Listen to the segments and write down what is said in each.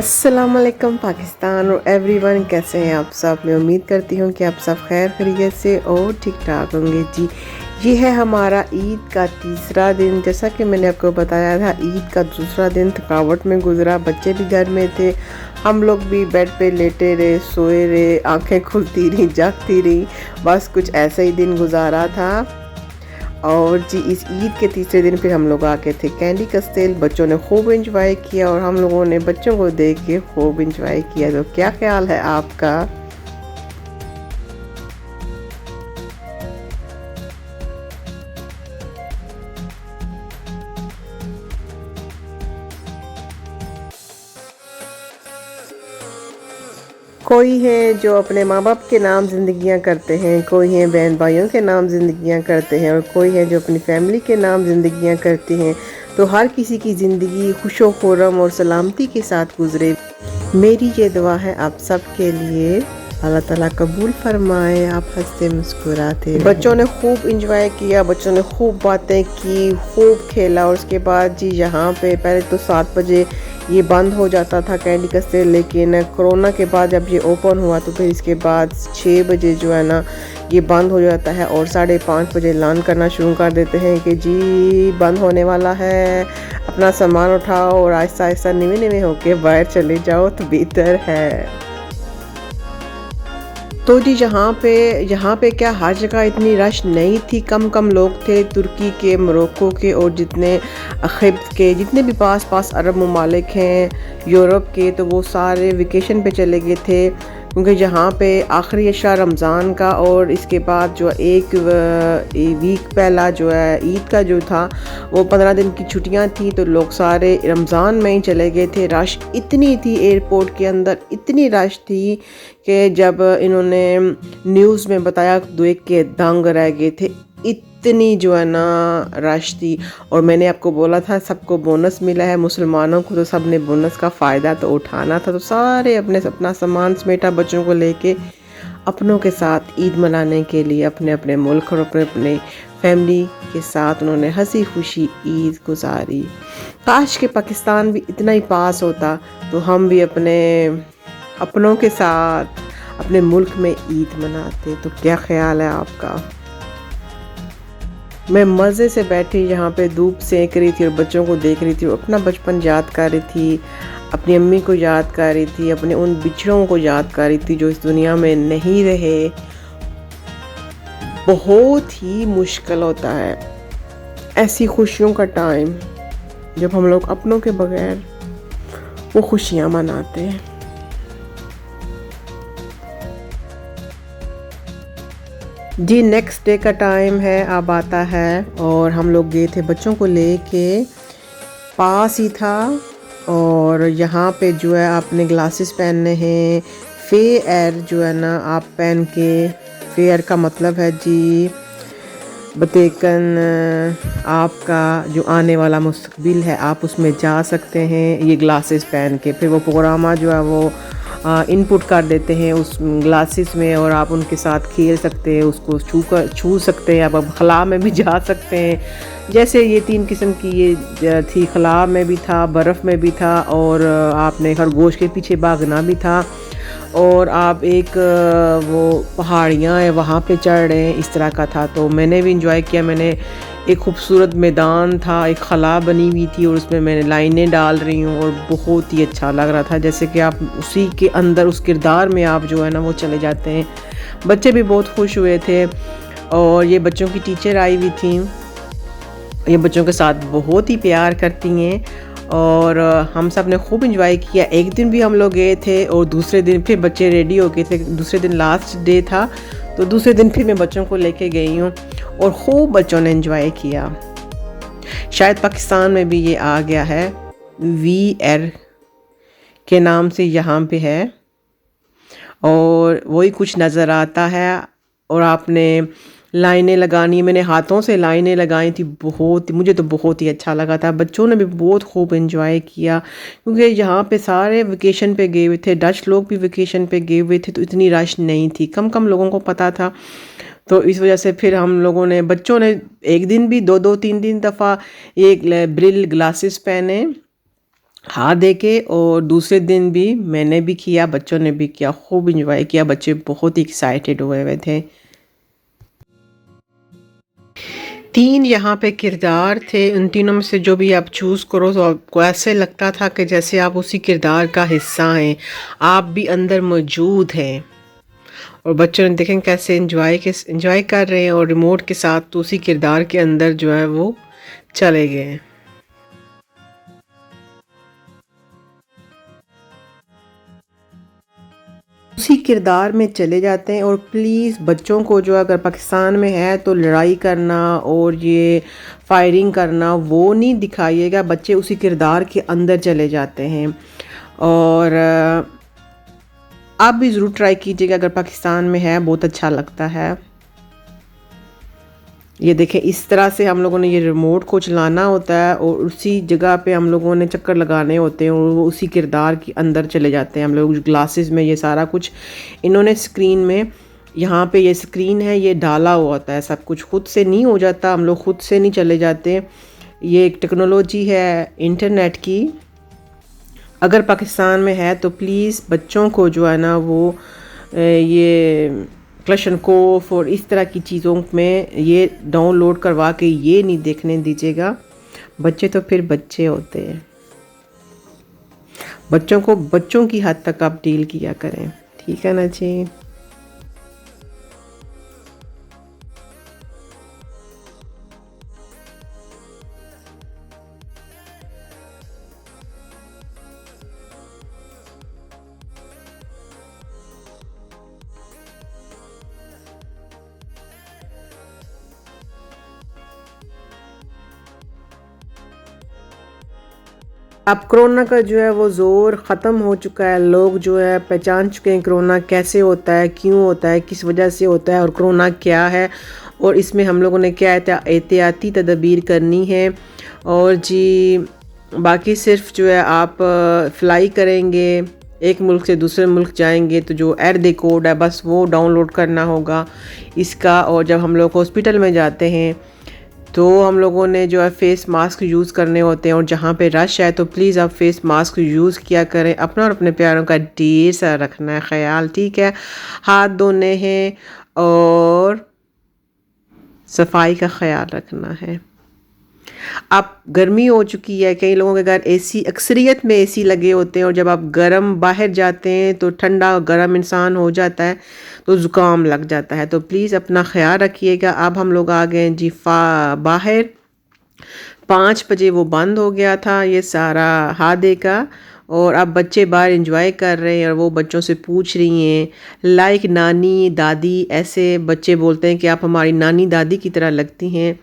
अस्सलामुअलैकुम पाकिस्तान और एवरीवन, कैसे हैं आप सब। मैं उम्मीद करती हूँ कि आप सब खैर खैरियत से और ठीक ठाक होंगे। जी, ये है हमारा ईद का तीसरा दिन। जैसा कि मैंने आपको बताया था, ईद का दूसरा दिन थकावट में गुजरा। बच्चे भी घर में थे, हम लोग भी बेड पे लेटे रहे, सोए रहे, आंखें खुलती रही, जागती रही, बस कुछ ऐसा ही दिन गुजारा था। और जी, इस ईद के तीसरे दिन फिर हम लोग आके थे कैंडी कस्टेल। बच्चों ने खूब एंजॉय किया और हम लोगों ने बच्चों को देख के खूब एंजॉय किया। तो क्या ख्याल है आपका। कोई है जो अपने माँ बाप के नाम ज़िंदगियाँ करते हैं, कोई है बहन भाइयों के नाम ज़िंदगियाँ करते हैं, और कोई है जो अपनी फैमिली के नाम ज़िंदगियाँ करती हैं। तो हर किसी की ज़िंदगी खुशो खुर्रम और सलामती के साथ गुजरे। मेरी ये दुआ है आप सब के लिए, अल्लाह ताला कबूल फरमाए। आप हंसते मुस्कुराते। बच्चों ने खूब इंजॉय किया, बच्चों ने खूब बातें की, खूब खेला। और उसके बाद जी, यहाँ पे पहले तो 7 बजे ये बंद हो जाता था कैंडी कस्टेल, लेकिन कोरोना के बाद जब ये ओपन हुआ तो फिर इसके बाद 6 बजे जो है ना ये बंद हो जाता है, और 5:30 बजे ऐलान करना शुरू कर देते हैं कि जी बंद होने वाला है, अपना सामान उठाओ और आहिस्ता आहिस्ता निवे निवे होके बाहर चले जाओ तो बेहतर है। तो जी, यहाँ पे क्या हर जगह इतनी रश नहीं थी, कम कम लोग थे। तुर्की के, मोरक्को के और जितने ख़िब्त के, जितने भी पास पास अरब ममालिक हैं, यूरोप के, तो वो सारे वेकेशन पे चले गए थे। क्योंकि यहाँ पे आखिरी अशरा रमज़ान का और इसके बाद जो एक वीक पहला जो है ईद का जो था, वो 15 दिन की छुट्टियाँ थी, तो लोग सारे रमज़ान में ही चले गए थे। रश इतनी थी एयरपोर्ट के अंदर, इतनी रश थी कि जब इन्होंने न्यूज़ में बताया देख के दंग रह गए थे। इतनी जो है ना रश थी। और मैंने आपको बोला था सबको बोनस मिला है, मुसलमानों को तो सब ने बोनस का फ़ायदा तो उठाना था। तो सारे अपना सामान समेटा बच्चों को लेके अपनों के साथ ईद मनाने के लिए अपने अपने मुल्क और अपने अपने फैमिली के साथ उन्होंने हंसी खुशी ईद गुजारी। काश के पाकिस्तान भी इतना ही पास होता तो हम भी अपनों के साथ अपने मुल्क में ईद मनाते। तो क्या ख्याल है आपका। मैं मज़े से बैठी यहाँ पे धूप सेक रही थी और बच्चों को देख रही थी, अपना बचपन याद कर रही थी, अपनी अम्मी को याद कर रही थी, अपने उन बिछड़ों को याद कर रही थी जो इस दुनिया में नहीं रहे। बहुत ही मुश्किल होता है ऐसी खुशियों का टाइम जब हम लोग अपनों के बगैर वो खुशियाँ मनाते हैं। जी, नेक्स्ट डे का टाइम है, अब आता है, और हम लोग गए थे बच्चों को लेके, पास ही था। और यहाँ पे जो है आपने ग्लासेस पहनने हैं, फेयर जो है ना आप पहन के, फेयर का मतलब है जी बतेकन आपका जो आने वाला मुस्तकबिल है, आप उसमें जा सकते हैं ये ग्लासेस पहन के। फिर वो प्रोग्रामा जो है वो इनपुट कर देते हैं उस ग्लासेस में, और आप उनके साथ खेल सकते हैं, उसको छू सकते हैं, आप खला में भी जा सकते हैं। जैसे ये 3 किस्म की ये थी, खला में भी था, बर्फ़ में भी था, और आपने खरगोश के पीछे भागना भी था, और आप एक वो पहाड़ियाँ हैं वहाँ पे चढ़ रहे हैं, इस तरह का था। तो मैंने भी इंजॉय किया। मैंने एक खूबसूरत मैदान था, एक खला बनी हुई थी और उसमें मैंने लाइनें डाल रही हूँ, और बहुत ही अच्छा लग रहा था, जैसे कि आप उसी के अंदर उस किरदार में आप जो है ना वो चले जाते हैं। बच्चे भी बहुत खुश हुए थे। और ये बच्चों की टीचर आई हुई थी, ये बच्चों के साथ बहुत ही प्यार करती हैं, और हम सब ने खूब इंजॉय किया। एक दिन भी हम लोग गए थे और दूसरे दिन फिर बच्चे रेडी हो गए थे, दूसरे दिन लास्ट डे था, तो दूसरे दिन फिर मैं बच्चों को लेके गई हूँ और खूब बच्चों ने इंजॉय किया। शायद पाकिस्तान में भी ये आ गया है, VR के नाम से यहाँ पे है, और वही कुछ नज़र आता है। और आपने लाइनें लगानी, मैंने हाथों से लाइनें लगाई थी, मुझे तो बहुत ही अच्छा लगा था। बच्चों ने भी बहुत खूब एंजॉय किया, क्योंकि यहाँ पे सारे वेकेशन पे गए हुए थे, डच लोग भी वेकेशन पे गए हुए थे, तो इतनी रश नहीं थी, कम कम लोगों को पता था। तो इस वजह से फिर हम लोगों ने, बच्चों ने एक दिन भी 2-2 3-3 दफ़ा ये ब्रिल ग्लासेस पहने, हाथ दे के। और दूसरे दिन भी मैंने भी किया, बच्चों ने भी किया, खूब इंजॉय किया, बच्चे बहुत ही एक्साइटेड हुए हुए थे। 3 यहाँ पे किरदार थे, उन तीनों में से जो भी आप चूज़ करो तो आपको ऐसे लगता था कि जैसे आप उसी किरदार का हिस्सा हैं, आप भी अंदर मौजूद हैं। और बच्चों ने देखें कैसे एंजॉय कर रहे हैं और रिमोट के साथ तो उसी किरदार के अंदर जो है वो चले गए हैं। उसी किरदार में चले जाते हैं। और प्लीज़ बच्चों को जो अगर पाकिस्तान में है तो लड़ाई करना और ये फायरिंग करना वो नहीं दिखाइएगा, बच्चे उसी किरदार के अंदर चले जाते हैं। और आप भी ज़रूर ट्राई कीजिएगा, अगर पाकिस्तान में है बहुत अच्छा लगता है। ये देखें इस तरह से हम लोगों ने ये रिमोट को चलाना होता है और उसी जगह पे हम लोगों ने चक्कर लगाने होते हैं और वो उसी किरदार के अंदर चले जाते हैं हम लोग। ग्लासेस में ये सारा कुछ इन्होंने स्क्रीन में, यहाँ पे ये स्क्रीन है, ये डाला हुआ होता है, सब कुछ खुद से नहीं हो जाता, हम लोग खुद से नहीं चले जाते। ये एक टेक्नोलॉजी है इंटरनेट की। अगर पाकिस्तान में है तो प्लीज़ बच्चों को जो है ना वो ये क्लशनकोफ और इस तरह की चीज़ों में ये डाउनलोड करवा के ये नहीं देखने दीजिएगा। बच्चे तो फिर बच्चे होते हैं, बच्चों को बच्चों की हद तक आप डील किया करें, ठीक है ना जी। अब कोरोना का जो है वो ज़ोर ख़त्म हो चुका है, लोग जो है पहचान चुके हैं कोरोना कैसे होता है, क्यों होता है, किस वजह से होता है और कोरोना क्या है और इसमें हम लोगों ने क्या एहतियाती तदबीर करनी है। और जी बाकी सिर्फ जो है आप फ्लाई करेंगे, एक मुल्क से दूसरे मुल्क जाएंगे तो जो एड कोड है बस वो डाउनलोड करना होगा इसका। और जब हम लोग हॉस्पिटल में जाते हैं तो हम लोगों ने जो है फ़ेस मास्क यूज़ करने होते हैं और जहाँ पे रश है तो प्लीज़ आप फ़ेस मास्क यूज़ किया करें। अपना और अपने प्यारों का ढेर सारा रखना है ख्याल, ठीक है। हाथ धोने हैं और सफाई का ख्याल रखना है। अब गर्मी हो चुकी है, कई लोगों के घर एसी, अक्सरियत में एसी लगे होते हैं और जब आप गर्म बाहर जाते हैं तो ठंडा गर्म इंसान हो जाता है तो ज़ुकाम लग जाता है। तो प्लीज़ अपना ख्याल रखिएगा। अब हम लोग आ गए जी बाहर, 5 बजे वो बंद हो गया था ये सारा हादे का। और अब बच्चे बाहर एंजॉय कर रहे हैं और वो बच्चों से पूछ रही हैं लाइक नानी दादी, ऐसे बच्चे बोलते हैं कि आप हमारी नानी दादी की तरह लगती हैं।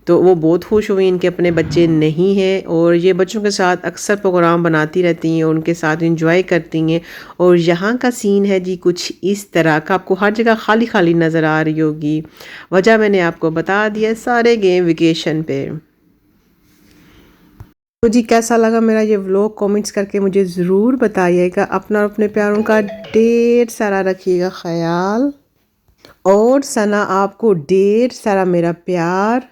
तो वो बहुत खुश हुई इनके अपने बच्चे नहीं हैं और ये बच्चों के साथ अक्सर प्रोग्राम बनाती रहती हैं और उनके साथ एंजॉय करती हैं। और यहाँ का सीन है जी कुछ इस तरह का, आपको हर जगह खाली खाली नज़र आ रही होगी, वजह मैंने आपको बता दिया, सारे गए वेकेशन पे। तो जी कैसा लगा मेरा ये व्लॉग, कमेंट्स करके मुझे ज़रूर बताइएगा। अपना और अपने प्यारों का ढेर सारा रखिएगा ख्याल। और सना आपको ढेर सारा मेरा प्यार।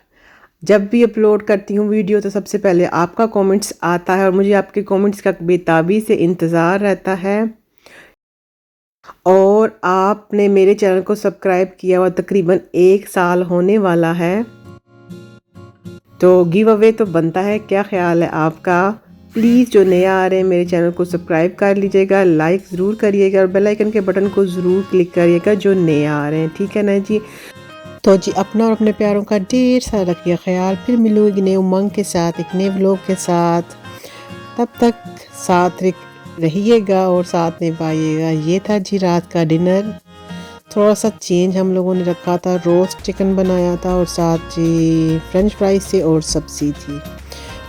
जब भी अपलोड करती हूँ वीडियो तो सबसे पहले आपका कमेंट्स आता है और मुझे आपके कमेंट्स का बेताबी से इंतज़ार रहता है। और आपने मेरे चैनल को सब्सक्राइब किया हुआ तकरीबन 1 साल होने वाला है, तो गिव अवे तो बनता है। क्या ख्याल है आपका? प्लीज़ जो नया आ रहे हैं मेरे चैनल को सब्सक्राइब कर लीजिएगा, लाइक ज़रूर करिएगा और बेल आइकन के बटन को ज़रूर क्लिक करिएगा जो नए आ रहे हैं, ठीक है ना जी। तो जी अपना और अपने प्यारों का ढेर सारा रखिए ख्याल। फिर मिलूंगी नए उमंग के साथ, एक नए व्लॉग के साथ। तब तक साथ रहिएगा और साथ निभाइएगा। ये था जी रात का डिनर, थोड़ा सा चेंज हम लोगों ने रखा था, रोस्ट चिकन बनाया था और साथ जी फ्रेंच फ्राइज से और सब्ज़ी थी।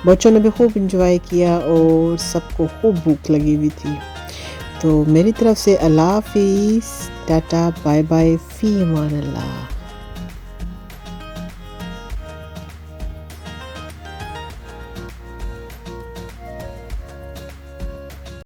बच्चों ने भी खूब इंजॉय किया और सबको खूब भूख लगी हुई थी। तो मेरी तरफ से अल्लाह हाफिज़, टाटा बाय बाय, फ़ी अमान अल्लाह।